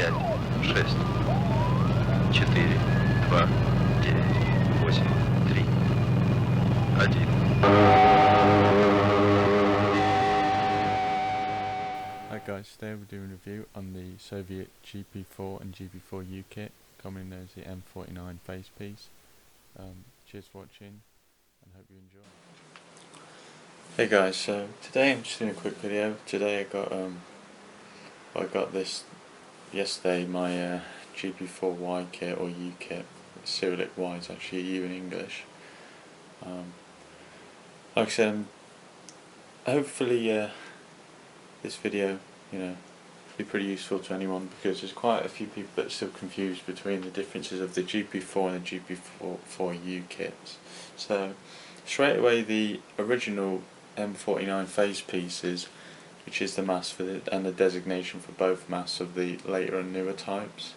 5, 6, 4, 2, 9, 8, 3, 1. Hi guys, today we're doing a review on the Soviet GP-4 and GP-4U kit, commonly known as the M.49 facepiece. Cheers for watching and hope you enjoy. Hey guys, so today I'm just doing a quick video. Today I got this yesterday, my GP-4y kit or U kit. Cyrillic Y is actually U in English. Like I said, hopefully this video, be pretty useful to anyone, because there's quite a few people that are still confused between the differences of the GP-4 and the GP-4U kits. So straight away, the original M.49 face pieces, which is the mask for and the designation for both masks of the later and newer types,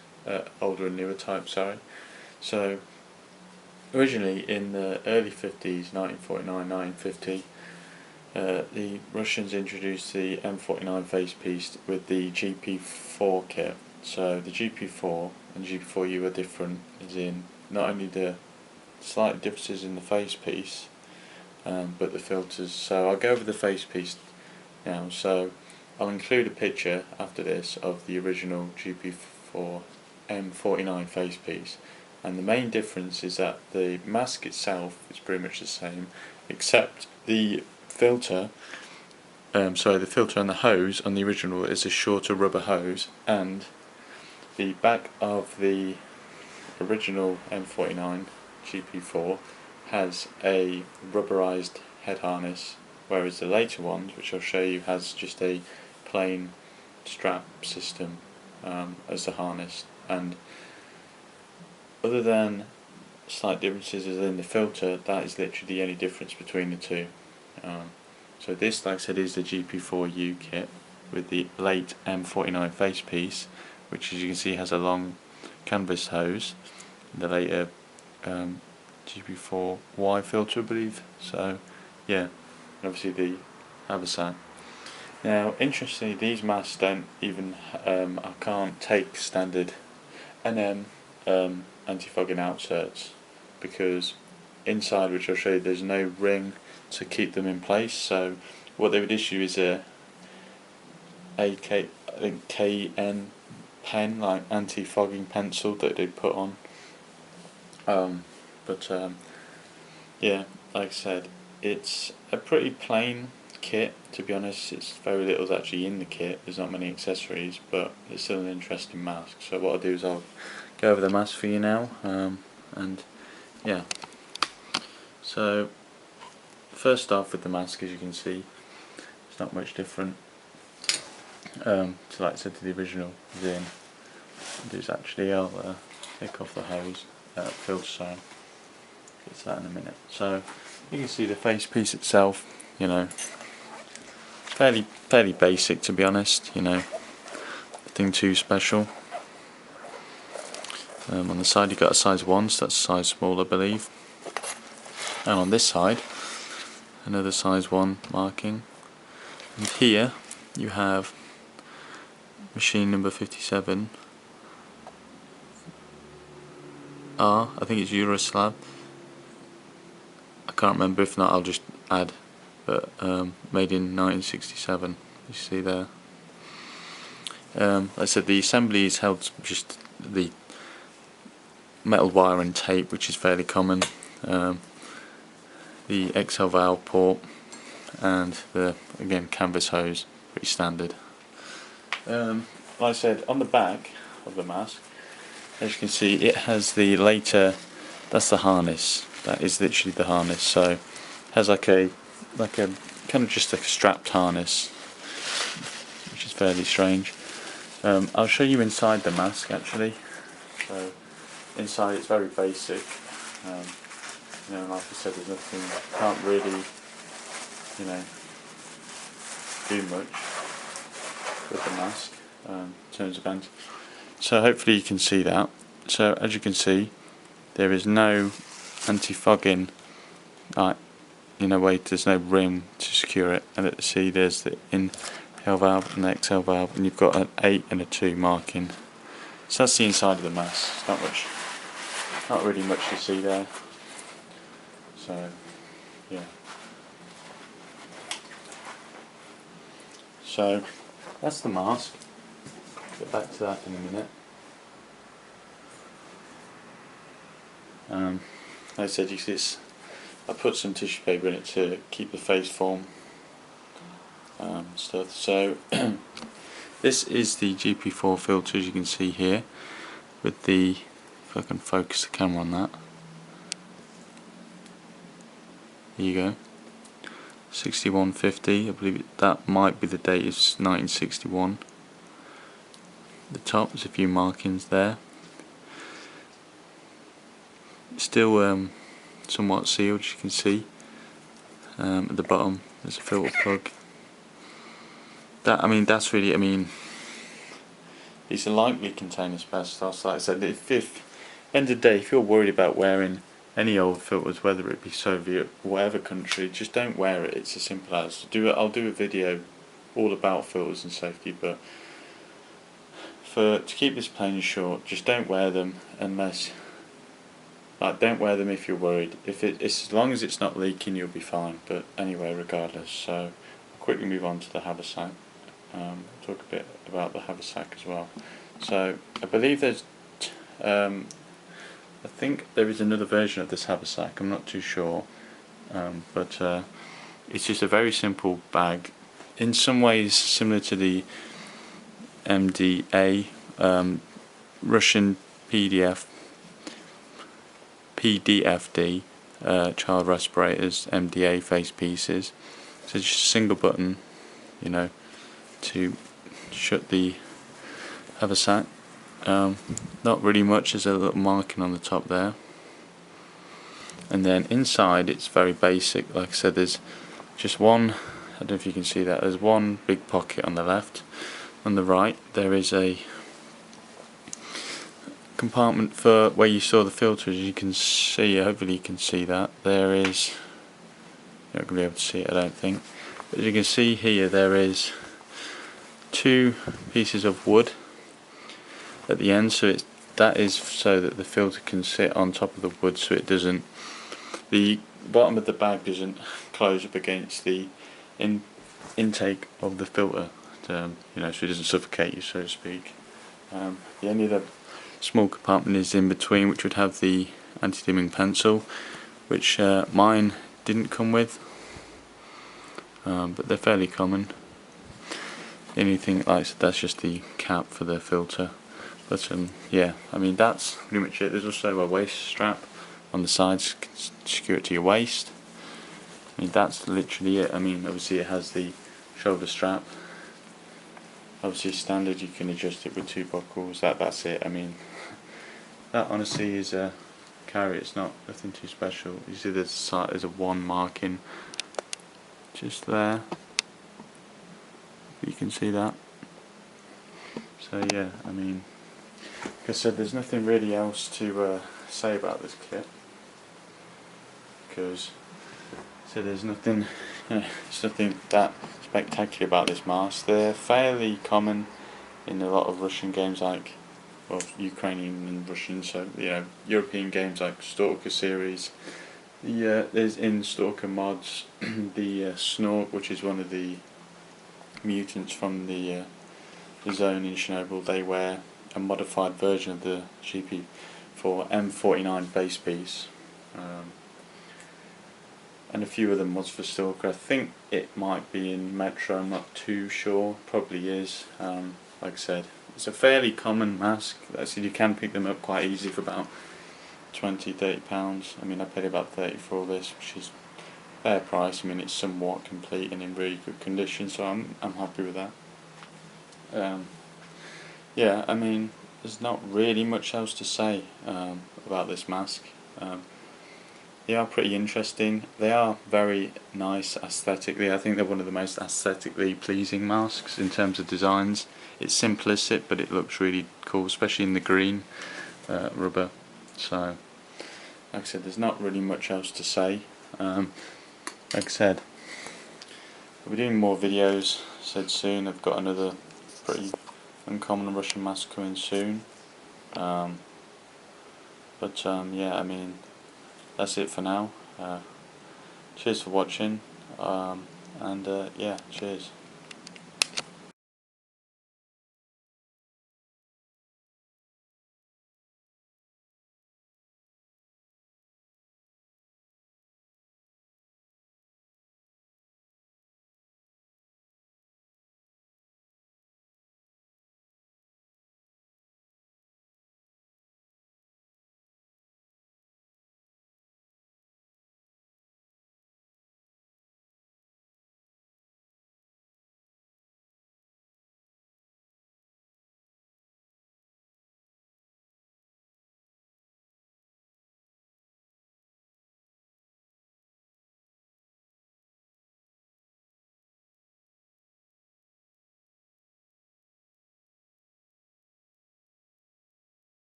older and newer types, sorry. So originally in the early 50s, 1949, 1950, the Russians introduced the M.49 facepiece with the GP-4 kit. So the GP-4 and GP-4U are different, as in not only the slight differences in the facepiece, but the filters. So I'll go over the facepiece now. So I'll include a picture after this of the original GP-4 M.49 facepiece. And the main difference is that the mask itself is pretty much the same, except the filter, the filter and the hose on the original is a shorter rubber hose, and the back of the original M.49 GP-4 has a rubberized head harness, whereas the later ones, which I'll show you, has just a plain strap system as the harness. And other than slight differences in the filter, that is literally the only difference between the two. So this, like I said, is the GP-4U kit with the late M.49 facepiece, which, as you can see, has a long canvas hose. The later GP-4y filter, I believe. So yeah, and obviously the Haversack. Now, interestingly, these masks don't even I can't take standard NM anti-fogging outserts, because inside, which I'll show you, there's no ring to keep them in place. So what they would issue is a KN pen, like anti-fogging pencil that they put on. Yeah, like I said, it's a pretty plain kit, to be honest. It's very little's actually in the kit. There's not many accessories, but it's still an interesting mask. So what I'll do is I'll go over the mask for you now, and yeah. So first off, with the mask, as you can see, it's not much different. So like I said, to the original, I'll take off the hose, filter, sorry. Get to that in a minute. So you can see the face piece itself, fairly basic, to be honest, nothing too special. On the side you've got a size 1, so that's a size small, I believe. And on this side, another size 1 marking. And here you have machine number 57. I think it's Yugoslav. I can't remember, if not I'll just add, but made in 1967, you see there. Like I said, the assembly is held just the metal wire and tape, which is fairly common, the XL valve port, and the, again, canvas hose, pretty standard. Like I said, on the back of the mask, as you can see, it has the later, that's the harness, that is literally the harness. So it has like a kind of just like a strapped harness, which is fairly strange. I'll show you inside the mask actually. So inside it's very basic. Like I said, there's nothing, can't really, do much with the mask in terms of anti. So hopefully you can see that. So as you can see, there is no anti-fogging, there's no ring to secure it. And let's see, there's the inhale valve and the exhale valve, and you've got an 8 and a 2 marking. So that's the inside of the mask. It's not really much to see there. So yeah. So that's the mask. Get back to that in a minute. Like I said, you see this. I put some tissue paper in it to keep the face form stuff. So this is the GP4 filter, as you can see here, with the, if I can focus the camera on that. There you go. 6150. I believe that might be the date is 1961. The top, there's a few markings there. Still somewhat sealed, as you can see. At the bottom there's a filter plug. That's really, these are likely contain asbestos. Like I said, if end of the day, if you're worried about wearing any old filters, whether it be Soviet, whatever country, just don't wear it. It's as simple as I'll do a video all about filters and safety, but to keep this plain and short, just don't wear them unless. Don't wear them if you're worried. As long as it's not leaking, you'll be fine. But anyway, regardless. So I'll quickly move on to the Haversack. Talk a bit about the Haversack as well. So I believe I think there is another version of this Haversack. I'm not too sure, but it's just a very simple bag. In some ways, similar to the MDA Russian PDFD child respirators, MDA face pieces. So just a single button, to shut the Haversack. Not really much. There's a little marking on the top there, and then inside it's very basic. Like I said, there's just one. I don't know if you can see that. There's one big pocket on the left. On the right, there is a compartment for where you saw the filter. As you can see, hopefully you can see that there is, you're not going to be able to see it, I don't think, but as you can see here, there is two pieces of wood at the end, so that is so that the filter can sit on top of the wood, so it doesn't, the bottom of the bag doesn't close up against the intake of the filter, so it doesn't suffocate you, so to speak. The only other small compartment is in between, which would have the anti-dimming pencil, which mine didn't come with, but they're fairly common. Anything like I said, that's just the cap for the filter. But yeah, that's pretty much it. There's also a waist strap on the sides, secure it to your waist. That's literally it. Obviously it has the shoulder strap. Obviously standard, you can adjust it with two buckles. That's it. That honestly is a carry. It's nothing too special. You see there's a one marking just there. You can see that. So yeah, like I said, there's nothing really else to say about this kit, because there's nothing that spectacular about this mask. They're fairly common in a lot of Russian games, Ukrainian and Russian, so European games like Stalker series. There's in Stalker mods the Snork, which is one of the mutants from the zone in Chernobyl. They wear a modified version of the GP-4 M.49 base piece, and a few of the mods for Stalker. I think it might be in Metro, I'm not too sure, probably is. Like I said, it's a fairly common mask. You can pick them up quite easy for about £20–30. I paid about 30 for all this, which is fair price. It's somewhat complete and in really good condition, so I'm happy with that. Yeah, there's not really much else to say about this mask. They are pretty interesting. They are very nice aesthetically. I think they're one of the most aesthetically pleasing masks in terms of designs. It's simplistic, but it looks really cool, especially in the green rubber. So, like I said, there's not really much else to say. Like I said, I'll be doing more videos, said soon. I've got another pretty uncommon Russian mask coming soon. Yeah, I mean, that's it for now. Cheers for watching, and yeah, cheers.